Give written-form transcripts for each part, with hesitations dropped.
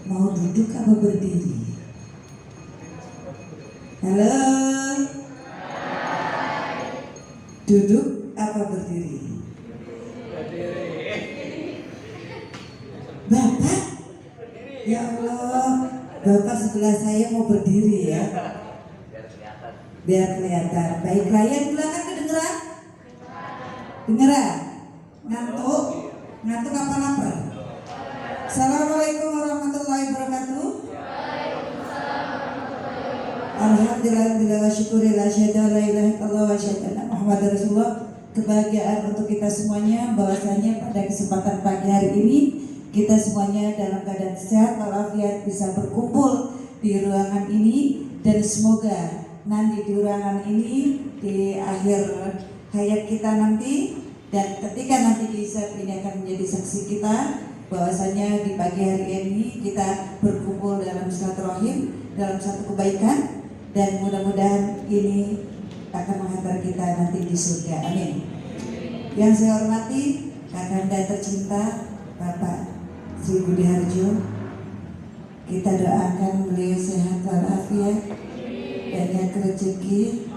Mau duduk apa berdiri? Halo? Duduk apa berdiri? Bapak? Ya Allah, Bapak sebelah saya mau berdiri ya. Biar kelihatan. Baik, layar belakang kedengeran? Dengeran? Ngantuk? Ngantuk apa lapar? Assalamualaikum warahmatullahi wabarakatuh. Alhamdulillah wa syukurillah syahadu la ilaha illallah wa syahadu anna Muhammadar Rasulullah. Kebahagiaan untuk kita semuanya bahwasanya pada kesempatan pagi hari ini kita semuanya dalam keadaan sehat walafiat bisa berkumpul di ruangan ini, dan semoga nanti di ruangan ini di akhir hayat kita nanti dan ketika nanti bisa ini akan menjadi saksi kita bahwasanya di pagi hari ini kita berkumpul dalam silaturahim, dalam satu kebaikan, dan mudah-mudahan ini akan menghantar kita nanti di surga. Amin. Yang saya hormati Kakanda tercinta Bapak Sri Budi Harjo, kita doakan beliau sehat walafiat, banyak rezeki,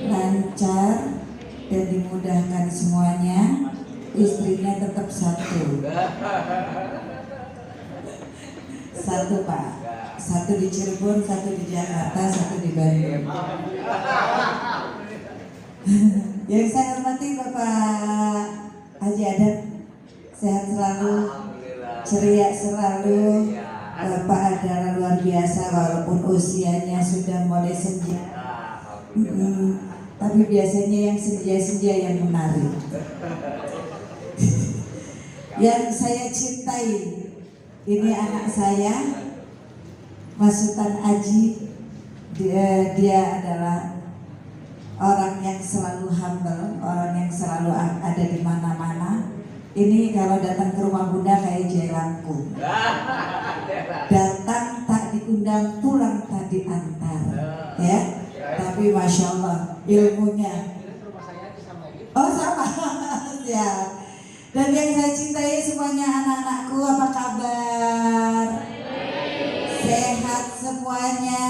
lancar, dan dimudahkan semuanya. Istrinya tetap satu Pak, satu di Cirebon, satu di Jakarta, satu di Bandung. Yang saya hormati Bapak Haji Adat, sehat selalu, ceria selalu. Bapak adalah luar biasa walaupun usianya sudah mulai senja. Tapi biasanya yang senja-senja yang menarik. Yang saya cintai, ini anak saya, Mas Sultan Aji. Dia adalah orang yang selalu humble, orang yang selalu ada di mana-mana. Ini kalau datang ke rumah Bunda kayak jelangkung. Datang tak diundang, pulang tak diantar. Ya, tapi masya Allah ilmunya. Oh sama, ya. Dan yang saya cintai semuanya anak-anakku, apa kabar? Sehat semuanya?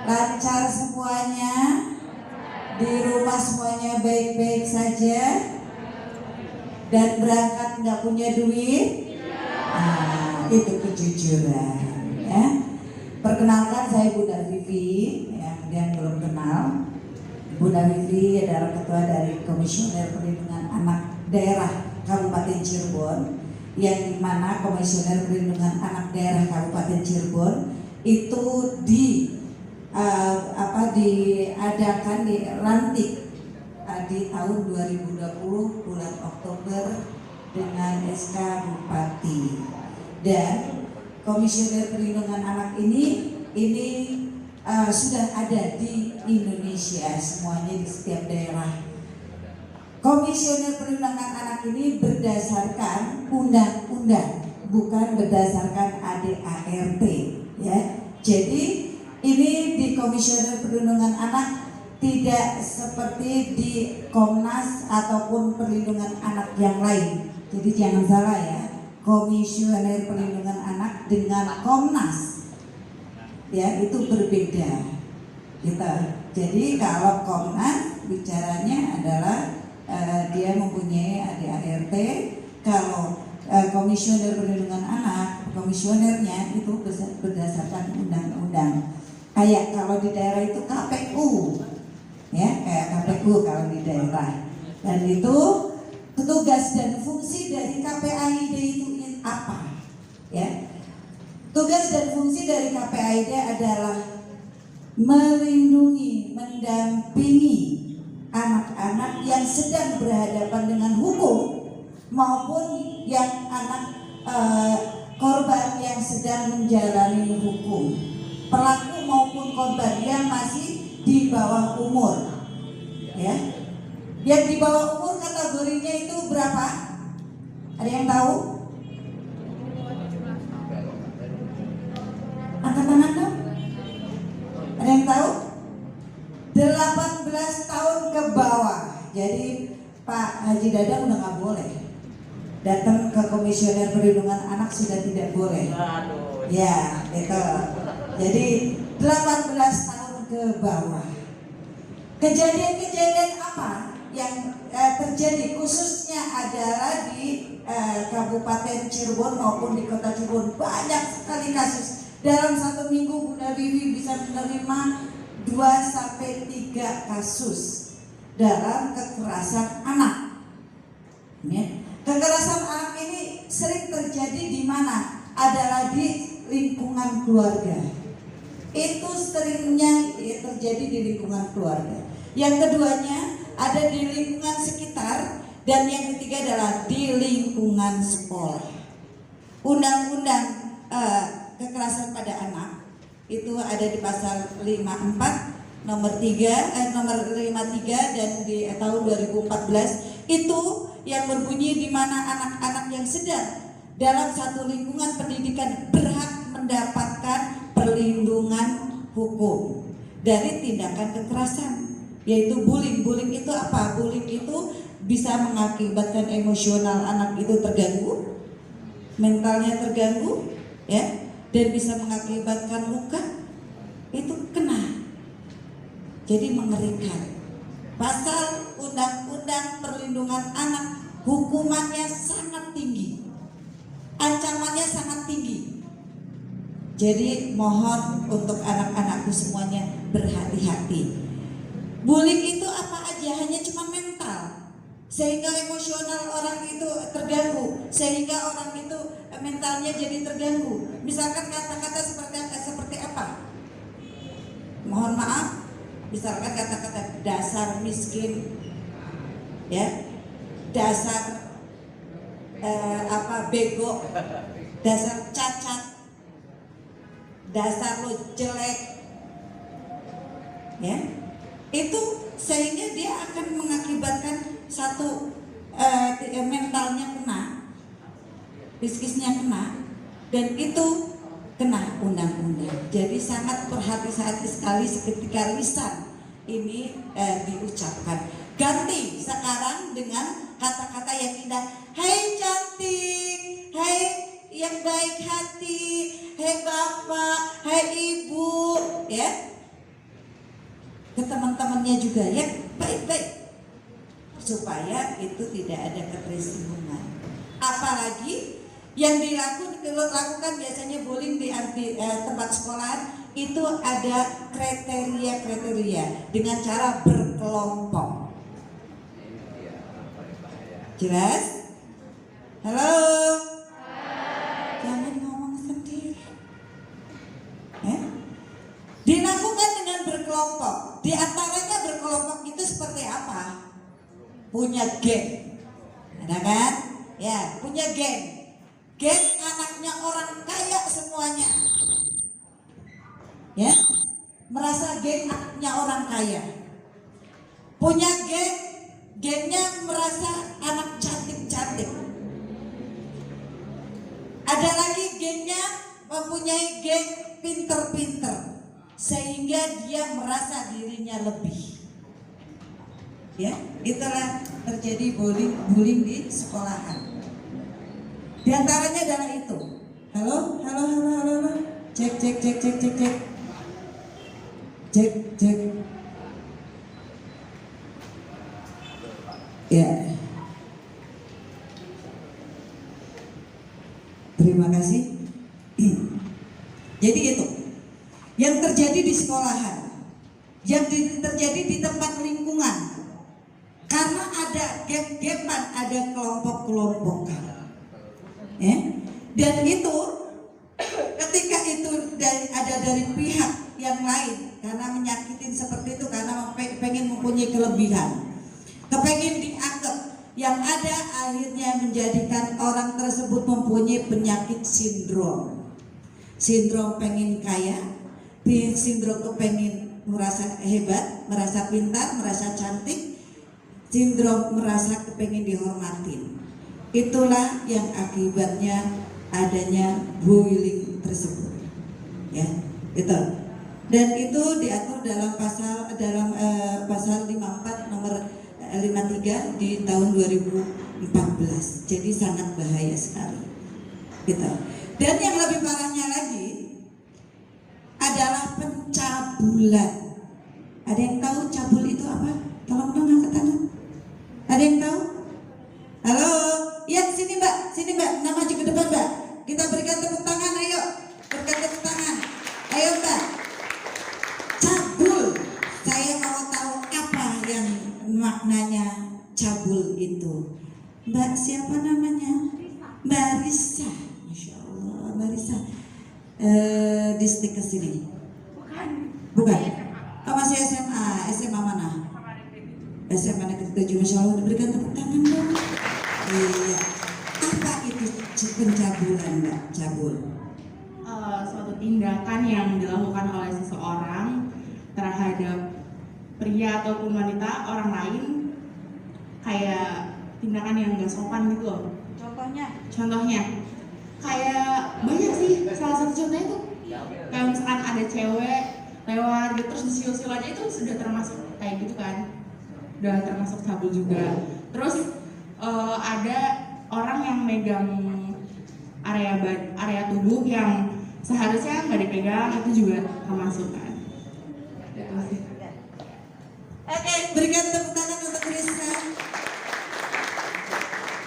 Lancar semuanya? Di rumah semuanya baik-baik saja? Dan berangkat nggak punya duit? Nah, itu kejujuran ya. Perkenalkan, saya Bunda Vivi, yang belum kenal. Bunda Vivi adalah ketua dari Komisioner Perlindungan Anak Daerah Kabupaten Cirebon, yang dimana Komisioner Perlindungan Anak Daerah Kabupaten Cirebon itu diadakan, dilantik di tahun 2020 bulan Oktober dengan SK Bupati. Dan Komisioner Perlindungan Anak ini sudah ada di Indonesia semuanya, di setiap daerah. Komisioner Perlindungan Anak ini berdasarkan undang-undang, bukan berdasarkan ADART ya. Jadi ini di Komisioner Perlindungan Anak tidak seperti di Komnas ataupun perlindungan anak yang lain. Jadi jangan salah ya, Komisioner Perlindungan Anak dengan Komnas ya itu berbeda gitu. Jadi kalau Komnas bicaranya adalah dia mempunyai ADART. Kalau Komisioner Perlindungan Anak, komisionernya itu berdasarkan undang-undang. Kayak kalau di daerah itu KPU ya, kayak KPU kalau di daerah. Dan itu tugas dan fungsi dari KPAID itu apa ya? Tugas dan fungsi dari KPAID adalah melindungi, mendampingi anak-anak yang sedang berhadapan dengan hukum maupun yang anak korban yang sedang menjalani hukum, pelaku maupun korban yang masih di bawah umur ya. Yang di bawah umur kategorinya itu berapa? Ada yang tahu? Angkat tangan dong. Ada yang tahu? 18 tahun ke bawah. Jadi Pak Haji Dadang udah nggak boleh. datang ke Komisioner Perlindungan Anak sudah tidak boleh. Ya, itu. Jadi 18 tahun ke bawah. Kejadian-kejadian apa yang terjadi khususnya adalah di Kabupaten Cirebon maupun di Kota Cirebon, banyak sekali kasus. Dalam 1 minggu Bunda Wiwi bisa menerima 2-3 kasus dalam kekerasan anak. Ya. Kekerasan anak ini sering terjadi di mana? Adalah di lingkungan keluarga. Itu seringnya terjadi di lingkungan keluarga. Yang keduanya ada di lingkungan sekitar, dan yang ketiga adalah di lingkungan sekolah. Undang-undang kekerasan pada anak itu ada di pasal 54 nomor 53 dan di tahun 2014 itu yang berbunyi di mana anak-anak yang sedang dalam satu lingkungan pendidikan berhak mendapatkan perlindungan hukum dari tindakan kekerasan, yaitu bullying. Bullying itu apa? Bullying itu bisa mengakibatkan emosional anak itu terganggu, mentalnya terganggu, ya, dan bisa mengakibatkan luka. Itu kena. Jadi mengerikan. Pasal Undang-Undang Perlindungan Anak hukumannya sangat tinggi, ancamannya sangat tinggi. Jadi mohon untuk anak-anakku semuanya berhati-hati. Bullying itu apa aja? Hanya cuma mental, sehingga emosional orang itu terganggu, sehingga orang itu mentalnya jadi terganggu. Misalkan kata-kata seperti apa? Mohon maaf, misalkan kata-kata dasar miskin, ya, dasar bego, dasar cacat, dasar lo jelek, ya, itu sehingga dia akan mengakibatkan satu mentalnya kena, psikisnya kena, dan itu kena undang-undang. Jadi sangat berhati-hati sekali ketika lisan ini diucapkan. Ganti sekarang dengan kata-kata yang indah. Hai cantik, hai yang baik hati, hai bapak, hai ibu, ya. Ke teman-temannya juga ya, baik-baik, supaya itu tidak ada ketersinggungan. Apalagi yang dilakukan biasanya bullying di tempat sekolahan itu ada kriteria dengan cara berkelompok. Jelas? Halo? Jangan ngomong sendiri. Dilakukan dengan berkelompok. Di antaranya berkelompok itu seperti apa? Punya geng. Ada kan? Ya, punya geng. Geng anaknya orang kaya semuanya, ya, merasa geng anaknya orang kaya. Punya gengnya merasa anak cantik-cantik. Ada lagi gengnya mempunyai geng pinter-pinter, sehingga dia merasa dirinya lebih. Ya, itulah terjadi bullying di sekolahan. Di antaranya adalah itu. Halo. Cek. Ya. Terima kasih. Jadi itu yang terjadi di sekolahan, yang terjadi di tempat lingkungan. Karena ada gap-gapan, ada kelompok-kelompokan. Ya. Dan itu ketika itu ada dari pihak yang lain karena menyakitin seperti itu, karena pengen mempunyai kelebihan, kepengen dianggap, yang ada akhirnya menjadikan orang tersebut mempunyai penyakit sindrom pengen kaya, sindrom kepengen merasa hebat, merasa pintar, merasa cantik, sindrom merasa kepengen dihormatin. Itulah yang akibatnya adanya bullying tersebut, ya, itu. Dan itu diatur dalam pasal 54 nomor 53 di tahun 2014. Jadi sangat bahaya sekali. Gitu. Dan yang lebih parahnya lagi adalah pencabulan. Ada yang tahu cabul itu apa? Tolong dong angkat tangan. Ada yang tahu? Halo, ya sini mbak, nama maju ke depan mbak. Kita berikan tepuk tangan, ayo, berikan tepuk tangan. Ayo mbak. Cabul, saya mau tahu apa yang maknanya cabul itu. Mbak siapa namanya? Mbak Risa. Masya Allah, Mbak Risa. Di stick ke sini. Bukan. Oh, masih SMA mana? SMA Negeri 7. Masya Allah, diberikan tepuk tangan dong. Iya. Apa itu pencabulan, Mbak? Cabul. Suatu tindakan yang dilakukan oleh seseorang terhadap pria ataupun wanita orang lain, kayak tindakan yang gak sopan gitu loh. Contohnya kayak banyak sih. Salah satu contohnya itu kayak misalkan ada cewek lewat gitu terus disiul-siul aja, itu sudah termasuk kayak gitu kan, udah termasuk cabul juga. Terus ada orang yang megang area tubuh yang seharusnya nggak dipegang, itu juga termasuk kan. Oke, berikan tepuk tangan untuk Risa.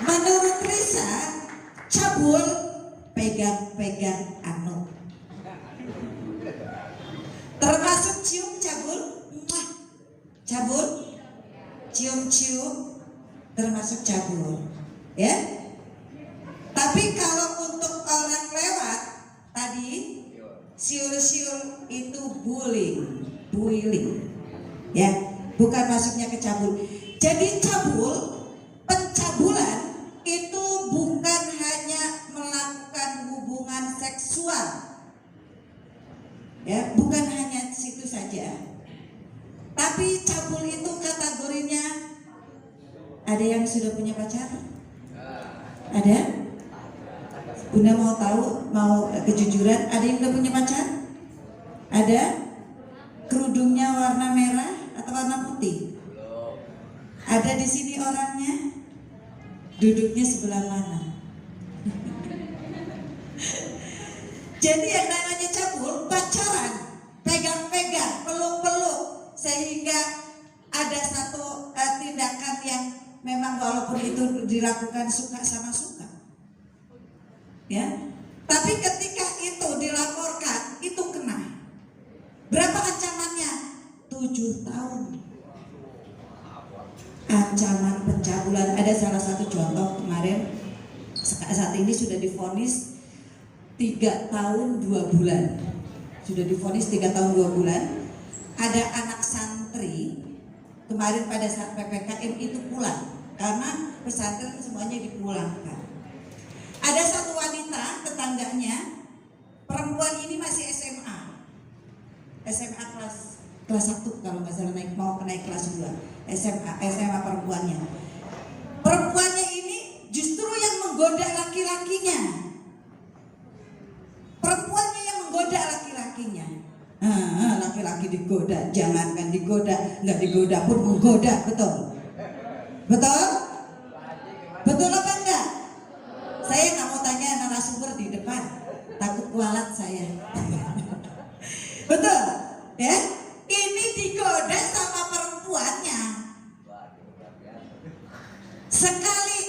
Menurut Risa, cabul pegang-pegang anu. Termasuk cium cabul, cabul, cium-cium, termasuk cabul, ya. Tapi kalau untuk orang lewat tadi, siul-siul itu bullying, ya, bukan masuknya ke cabul. Jadi cabul, pencabulan itu bukan hanya melakukan hubungan seksual, ya, bukan hanya situ saja. Tapi cabul itu kategorinya, ada yang sudah punya pacar? Ada? Bunda mau tahu, mau kejujuran, ada yang udah punya pacar? Ada? Kerudungnya warna merah atau warna putih? Ada di sini orangnya? Duduknya sebelah mana? Jadi yang namanya cabul, pacaran, pegang-pegang, peluk-peluk, sehingga ada satu tindakan yang memang walaupun itu dilakukan suka sama suka, ya. Tapi ketika itu dilaporkan, itu kena. Berapa ancamannya? 7 tahun. Ancaman pencabulan. Ada salah satu contoh kemarin, saat ini sudah divonis 3 tahun 2 bulan. Sudah divonis 3 tahun 2 bulan. Ada anak santri kemarin pada saat PPKM itu pulang, karena pesantren semuanya dipulangkan. Ada satu wanita tetangganya, perempuan ini masih SMA kelas 1 kalau nggak salah, mau naik kelas 2 SMA perempuannya. Perempuannya ini justru yang menggoda laki-lakinya. Perempuannya yang menggoda laki-lakinya. Laki-laki digoda, jangankan digoda, nggak digoda pun menggoda, betul? Betul? Betul apa enggak? Saya nggak mau tanya narasumber di depan, takut kualat saya. Betul? Ya? Ini digoda sama perempuannya. Sekali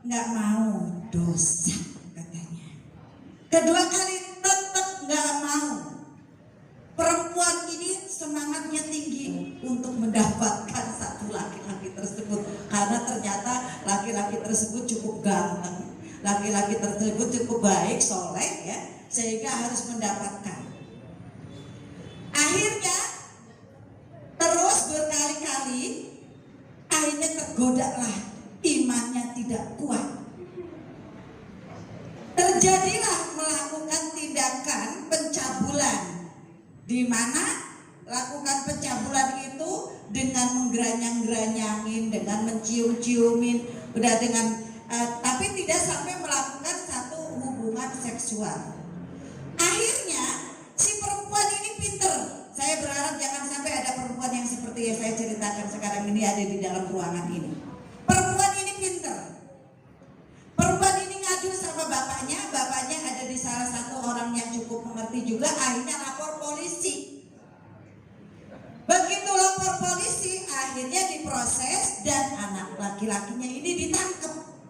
nggak mau, dosa katanya. Kedua kali tetap nggak mau. Perempuan ini semangatnya tinggi untuk mendapatkan satu laki-laki tersebut, karena ternyata laki-laki tersebut cukup ganteng, laki-laki tersebut cukup baik, soleh, ya, sehingga harus mendapatkan. Akhirnya terus berkali-kali, akhirnya tergoda lah, imannya tidak kuat. Terjadilah melakukan tindakan pencabulan, di mana lakukan pencabulan itu dengan menggeranyang-geranyangin, dengan mencium-ciumin, udah dengan tapi tidak sampai melakukan satu hubungan seksual. Akhirnya si perempuan ini pinter. Saya berharap jangan sampai ada perempuan yang seperti seperti yang saya ceritakan sekarang ini ada di dalam ruangan ini. Perempuan ini pinter. Perempuan ini ngadu sama bapaknya. Bapaknya ada di salah satu orang yang cukup mengerti juga. Akhirnya lapor polisi. Begitu lapor polisi, akhirnya diproses dan anak laki-lakinya ini ditangkap.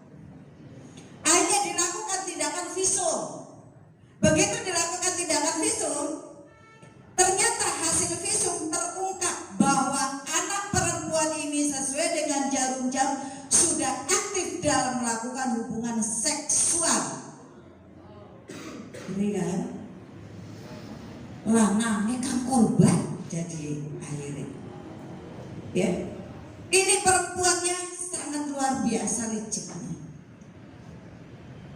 Akhirnya dilakukan tindakan visum. Begitu dilakukan tindakan visum, ternyata hasil visum terungkap bahwa anak perempuan ini sesuai dengan jarum jam sudah aktif dalam melakukan hubungan seksual. Ini kan lanangnya kan korban jadi akhirnya. Ya, ini perempuannya sangat luar biasa liciknya.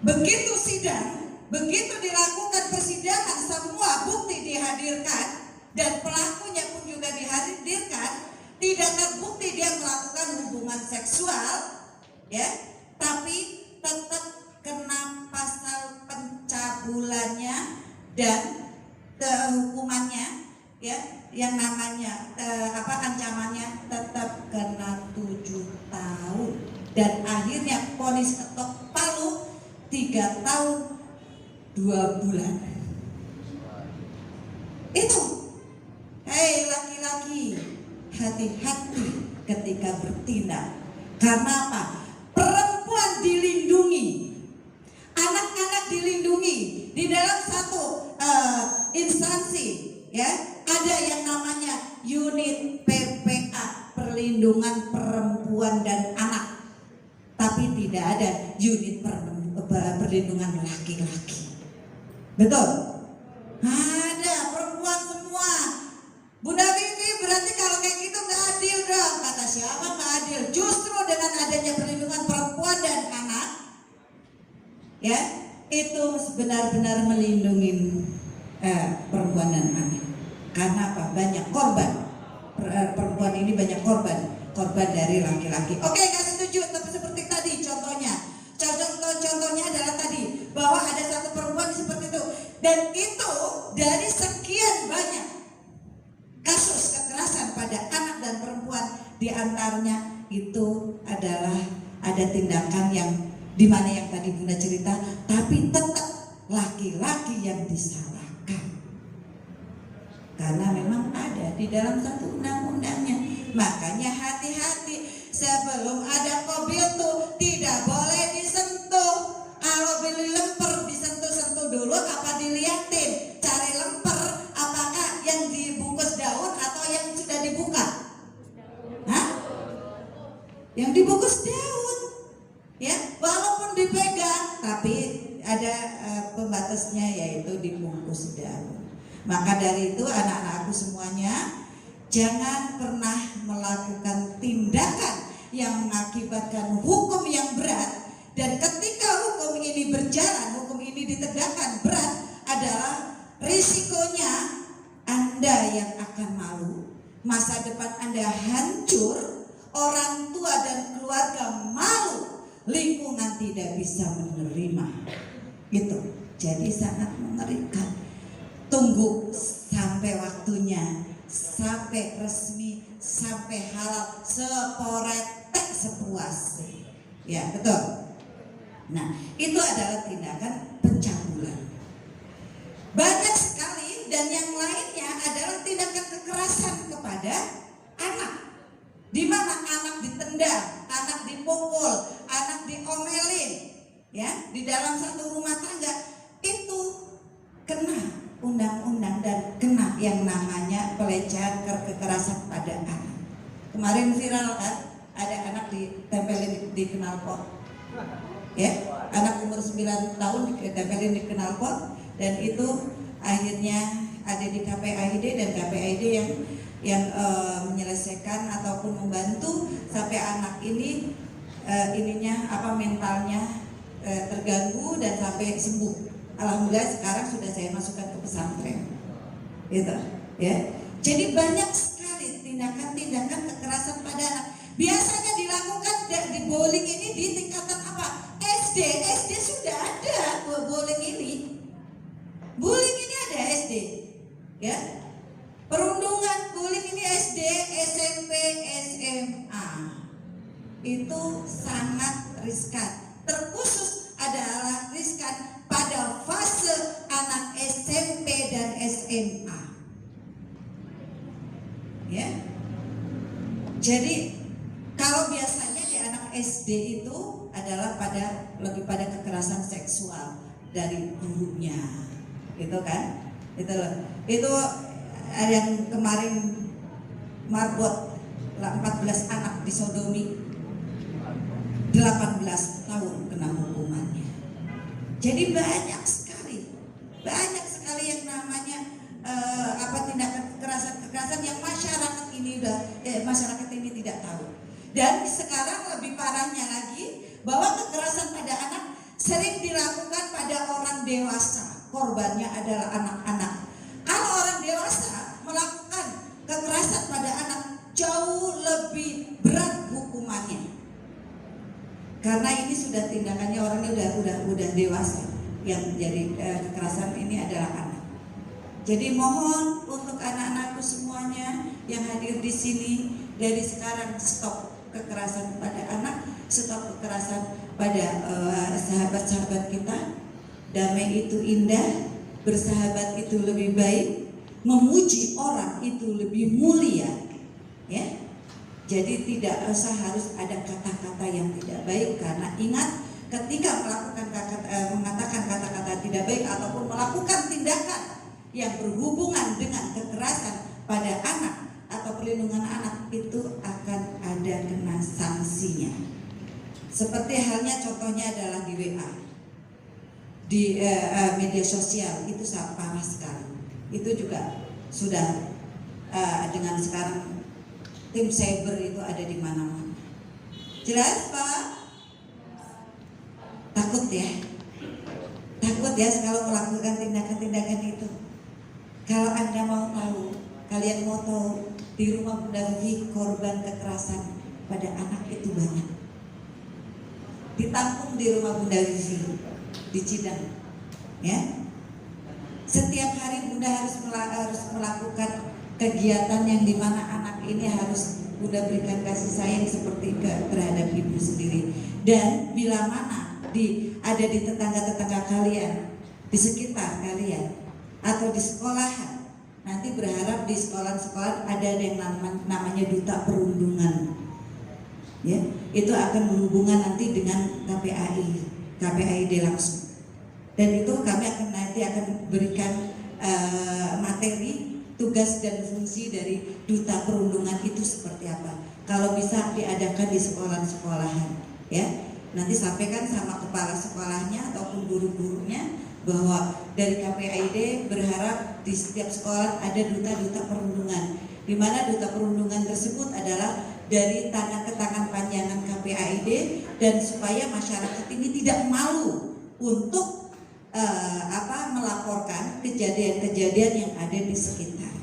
Begitu sidang, begitu dilakukan persidangan, semua bukti dihadirkan dan pelakunya pun juga dihadirkan, tidak terbukti dia melakukan hubungan seksual, ya, tapi tetap kena pasal pencabulannya dan hukumannya, ya, yang namanya ancamannya tetap kena 7 tahun dan akhirnya vonis ketok palu 3 tahun 2 bulan. Itu, hei laki-laki, hati-hati ketika bertindak. Karena apa? Perempuan dilindungi, anak-anak dilindungi di dalam satu instansi, ya. Ada yang namanya unit PPA, perlindungan perempuan dan anak, tapi tidak ada unit perlindungan laki-laki. Betul? Ada perempuan semua. Bunda Vivi, berarti kalau kayak gitu nggak adil dong. Kata siapa nggak adil? Justru dengan adanya perlindungan perempuan dan anak, ya, itu benar-benar melindungi perempuan dan anak. Karena apa? Banyak korban. Perempuan ini banyak korban dari laki-laki. Oke, nggak setuju, tapi seperti tadi contohnya. Contohnya adalah tadi bahwa ada satu perempuan seperti itu, dan itu dari sekian banyak kasus kekerasan pada anak dan perempuan, diantaranya itu adalah ada tindakan yang dimana yang tadi Bunda cerita, tapi tetap laki-laki yang disalahkan karena memang ada di dalam satu undang-undangnya. Makanya hati-hati sebelum ada mobil tuh tidak boleh disentuh. Kalau beli lemper disentuh-sentuh dulu, apa diliatin, cari lemper apakah yang dibungkus daun atau yang sudah dibuka. Hah? Yang dibungkus daun, ya, walaupun dipegang tapi ada pembatasnya, yaitu dibungkus daun. Maka dari itu anak-anakku semuanya, jangan pernah melakukan tindakan yang mengakibatkan hukum yang berat. Dan ketika hukum ini berjalan, hukum ini ditegakkan, berat adalah risikonya Anda yang akan malu, masa depan Anda hancur, orang tua dan keluarga malu, lingkungan tidak bisa menerima. Itu jadi sangat mengerikan. Tunggu sampai waktunya, sampai resmi, sampai halal, seporetek sepuasnya. Ya, betul. Nah, itu adalah tindakan pencabulan. Banyak sekali, dan yang lainnya adalah tindakan kekerasan kepada anak, di mana anak ditendang, anak dipukul, anak diomelin, ya, di dalam satu rumah tangga. Itu kena undang-undang dan kena yang namanya pelecehan kekerasan pada anak. Kemarin viral kan, ada anak ditempelin di knalpot, ya, anak umur 9 tahun ditempelin di knalpot, dan itu akhirnya ada di KPAID, dan KPAID yang menyelesaikan ataupun membantu sampai anak ini mentalnya terganggu dan sampai sembuh. Alhamdulillah sekarang sudah saya masukkan ke pesantren, gitu, ya. Jadi banyak sekali tindakan-tindakan kekerasan pada anak. Biasanya dilakukan di bowling ini di tingkatan apa? SD sudah ada bowling ini. Bowling ini ada SD, ya. Perundungan bowling ini SD, SMP, itu sangat riskan. Terkhusus adalah riskan pada fase anak SMP dan SMA. Ya. Jadi kalau biasanya di anak SD itu adalah lebih pada kekerasan seksual dari gurunya, gitu kan? Itu yang kemarin marbot 14 anak disodomi, 18 tahun kena hukumannya. Jadi banyak sekali yang namanya tindakan kekerasan yang masyarakat ini tidak tahu. Dan sekarang lebih parahnya lagi bahwa kekerasan pada anak sering dilakukan pada orang dewasa. Korbannya adalah anak-anak. Kalau orang dewasa melakukan kekerasan pada anak jauh lebih berat hukumannya. Karena ini sudah tindakannya orangnya udah dewasa. Yang jadi kekerasan ini adalah anak. Jadi mohon untuk anak-anakku semuanya yang hadir di sini, dari sekarang stop kekerasan pada anak, stop kekerasan pada sahabat-sahabat kita. Damai itu indah, bersahabat itu lebih baik, memuji orang itu lebih mulia, ya. Jadi tidak usah harus ada kata-kata yang tidak baik, karena ingat ketika mengatakan kata-kata tidak baik ataupun melakukan tindakan yang berhubungan dengan kekerasan pada anak atau perlindungan anak, itu akan ada kena sanksinya. Seperti halnya contohnya adalah di WA, di media sosial, itu sangat parah sekali. Itu juga sudah dengan sekarang tim cyber itu ada di mana-mana. Jelas Pak? Takut ya kalau melakukan tindakan-tindakan itu. Kalau Anda mau tahu, kalian mau tahu, di rumah Bunda Vivi korban kekerasan pada anak itu banyak. Ditampung di rumah Bunda Vivi di Cidang, ya. Setiap hari Bunda harus melakukan kegiatan yang dimana anak ini harus Bunda berikan kasih sayang seperti terhadap ibu sendiri. Dan bila mana ada di tetangga-tetangga kalian, di sekitar kalian, atau di sekolahan, nanti berharap di sekolah-sekolah ada yang namanya duta perundungan, ya. Itu akan berhubungan nanti dengan KPAID langsung. Dan itu kami nanti akan berikan materi, tugas dan fungsi dari duta perundungan itu seperti apa. Kalau bisa diadakan di sekolah-sekolahan, ya. Nanti sampaikan sama kepala sekolahnya ataupun guru-gurunya bahwa dari KPAID berharap di setiap sekolah ada duta-duta perundungan, di mana duta perundungan tersebut adalah dari tangan ke tangan panjangan KPAID, dan supaya masyarakat ini tidak malu untuk melaporkan kejadian-kejadian yang ada di sekitar,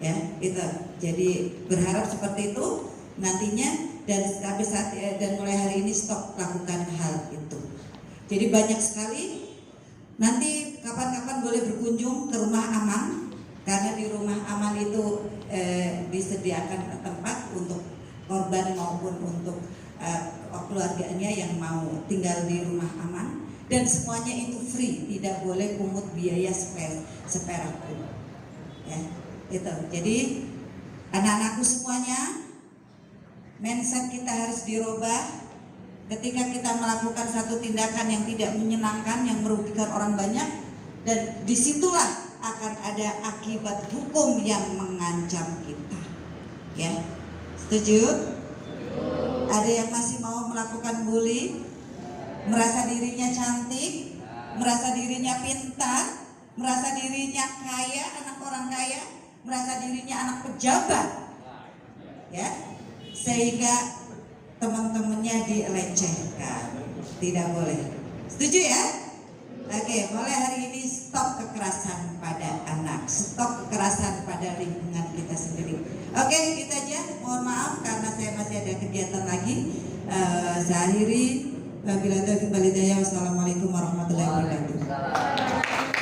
ya. Itu jadi berharap seperti itu nantinya, dan mulai hari ini stop lakukan hal itu. Jadi banyak sekali. Nanti kapan-kapan boleh berkunjung ke Rumah Aman, karena di Rumah Aman itu disediakan tempat untuk korban maupun untuk keluarganya yang mau tinggal di Rumah Aman, dan semuanya itu free, tidak boleh pungut biaya seperak pun, ya. Itu. Jadi anak-anakku semuanya, mindset kita harus dirubah. Ketika kita melakukan satu tindakan yang tidak menyenangkan, yang merugikan orang banyak, dan disitulah akan ada akibat hukum yang mengancam kita, ya. Setuju? Ada yang masih mau melakukan bully, merasa dirinya cantik, merasa dirinya pintar, merasa dirinya kaya, anak orang kaya, merasa dirinya anak pejabat, ya, sehingga teman-temannya dilecehkan. Tidak boleh. Setuju ya? Oke, mulai hari ini stop kekerasan pada anak, stop kekerasan pada lingkungan kita sendiri. Oke, itu aja. Mohon maaf karena saya masih ada kegiatan lagi. Saya akhiri. Wabillahi taufiq wal hidayah. Wassalamualaikum warahmatullahi wabarakatuh.